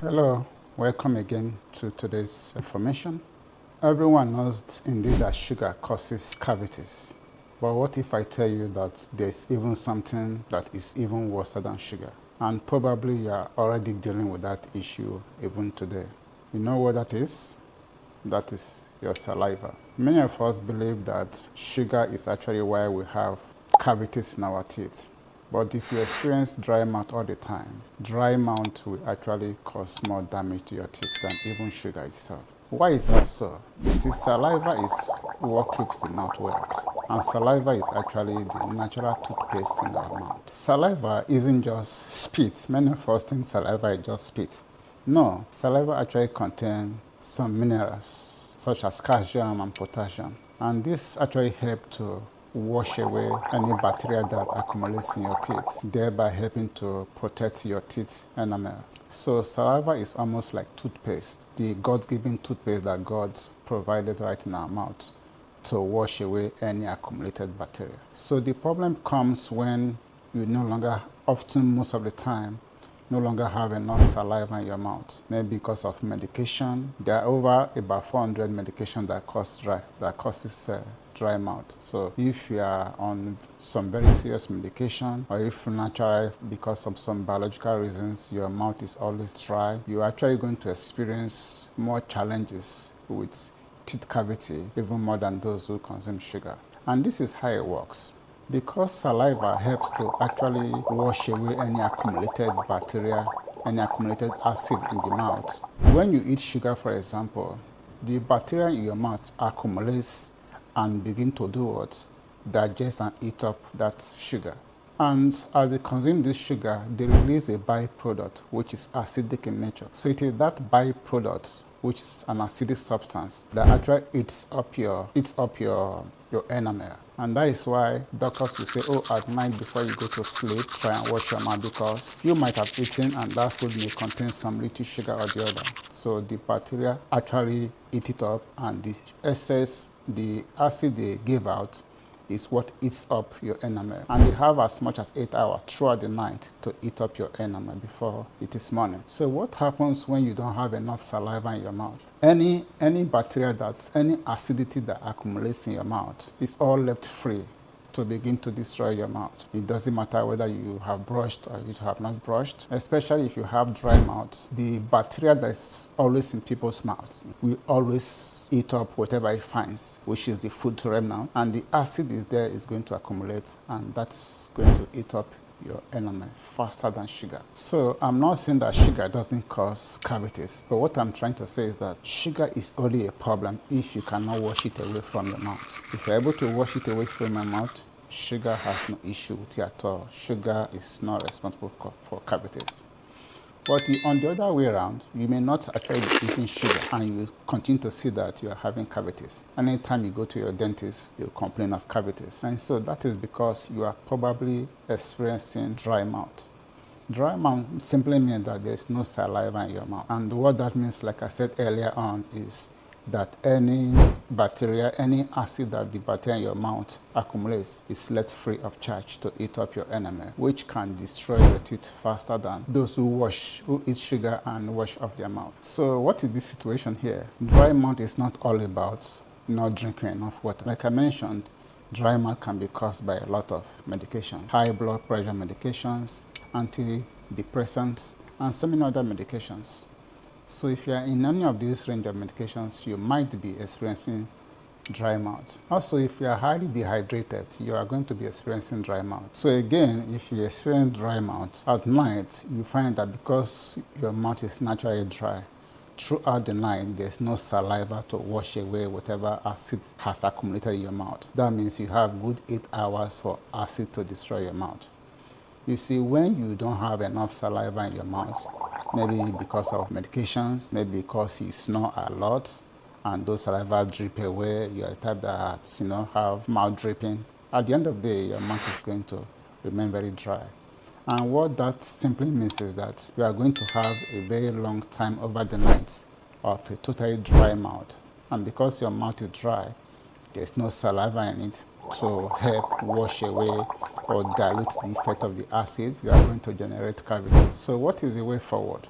Hello, welcome again to today's information. Everyone knows indeed that sugar causes cavities. But what if I tell you that there's even something that is even worse than sugar? And probably you are already dealing with that issue even today. You know what that is? That is your saliva. Many of us believe that sugar is actually why we have cavities in our teeth. But if you experience dry mouth all the time, dry mouth will actually cause more damage to your teeth than even sugar itself. Why is that so? You see, saliva is what keeps the mouth wet. And saliva is actually the natural toothpaste in our mouth. Saliva isn't just spit. Many of us think saliva is just spit. No, saliva actually contains some minerals such as calcium and potassium. And this actually helps to wash away any bacteria that accumulates in your teeth, thereby helping to protect your teeth enamel. So saliva is almost like toothpaste, the God-given toothpaste that God provided right in our mouth to wash away any accumulated bacteria. So the problem comes when you no longer, often most of the time, no longer have enough saliva in your mouth, maybe because of medication. There are over about 400 medications that causes dry mouth. So if you are on some very serious medication, or if naturally because of some biological reasons your mouth is always dry, you're actually going to experience more challenges with teeth cavity, even more than those who consume sugar. And this is how it works. Because saliva helps to actually wash away any accumulated bacteria, any accumulated acid in the mouth. When you eat sugar, for example, the bacteria in your mouth accumulates and begin to do what? Digest and eat up that sugar. And as they consume this sugar, they release a byproduct which is acidic in nature. So it is that byproduct, which is an acidic substance, that actually eats up your enamel. And that is why doctors will say, oh, at night before you go to sleep, try and wash your mouth, because you might have eaten and that food may contain some little sugar or the other. So the bacteria actually eat it up, and the excess, the acid they give out is what eats up your enamel. And they have as much as 8 hours throughout the night to eat up your enamel before it is morning. So what happens when you don't have enough saliva in your mouth? Any bacteria, any acidity that accumulates in your mouth is all left free to begin to destroy your mouth. It doesn't matter whether you have brushed or you have not brushed, especially if you have dry mouth. The bacteria that's always in people's mouths will always eat up whatever it finds, which is the food remnant, and the acid is going to accumulate, and that's going to eat up your enamel faster than sugar. So I'm not saying that sugar doesn't cause cavities, but what I'm trying to say is that sugar is only a problem if you cannot wash it away from your mouth. If you're able to wash it away from your mouth, sugar has no issue with you at all. Sugar is not responsible for cavities. But on the other way around, you may not actually be eating sugar and you continue to see that you are having cavities. Anytime you go to your dentist, they'll complain of cavities. And so that is because you are probably experiencing dry mouth. Dry mouth simply means that there's no saliva in your mouth. And what that means, like I said earlier on, is that any bacteria, any acid that the bacteria in your mouth accumulates is left free of charge to eat up your enamel, which can destroy your teeth faster than those who eat sugar and wash off their mouth. So what is the situation here? Dry mouth is not all about not drinking enough water. Like I mentioned, dry mouth can be caused by a lot of medication, high blood pressure medications, antidepressants, and so many other medications. So if you are in any of these range of medications, you might be experiencing dry mouth. Also, if you are highly dehydrated, you are going to be experiencing dry mouth. So again, if you experience dry mouth at night, you find that because your mouth is naturally dry, throughout the night, there's no saliva to wash away whatever acid has accumulated in your mouth. That means you have good 8 hours for acid to destroy your mouth. You see, when you don't have enough saliva in your mouth, maybe because of medications, maybe because you snore a lot, and those saliva drip away, you're the type that, have mouth dripping. At the end of the day, your mouth is going to remain very dry. And what that simply means is that you are going to have a very long time over the night of a totally dry mouth. And because your mouth is dry, there's no saliva in it to help wash away or dilute the effect of the acid, you are going to generate cavity. So what is the way forward?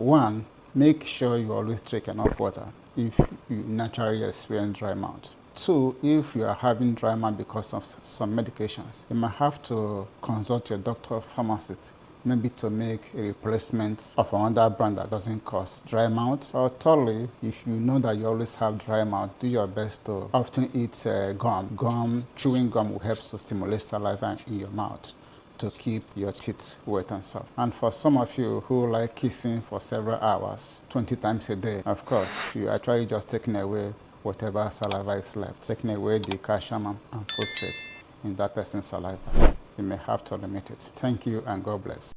One, make sure you always drink enough water if you naturally experience dry mouth. Two, if you are having dry mouth because of some medications, you might have to consult your doctor or pharmacist, maybe to make a replacement of another brand that doesn't cause dry mouth. Or thirdly, if you know that you always have dry mouth, do your best to often eat gum. Chewing gum will help to stimulate saliva in your mouth to keep your teeth wet and soft. And for some of you who like kissing for several hours, 20 times a day, of course, you actually just taking away whatever saliva is left, taking away the calcium and phosphate in that person's saliva. You may have to limit it. Thank you and God bless.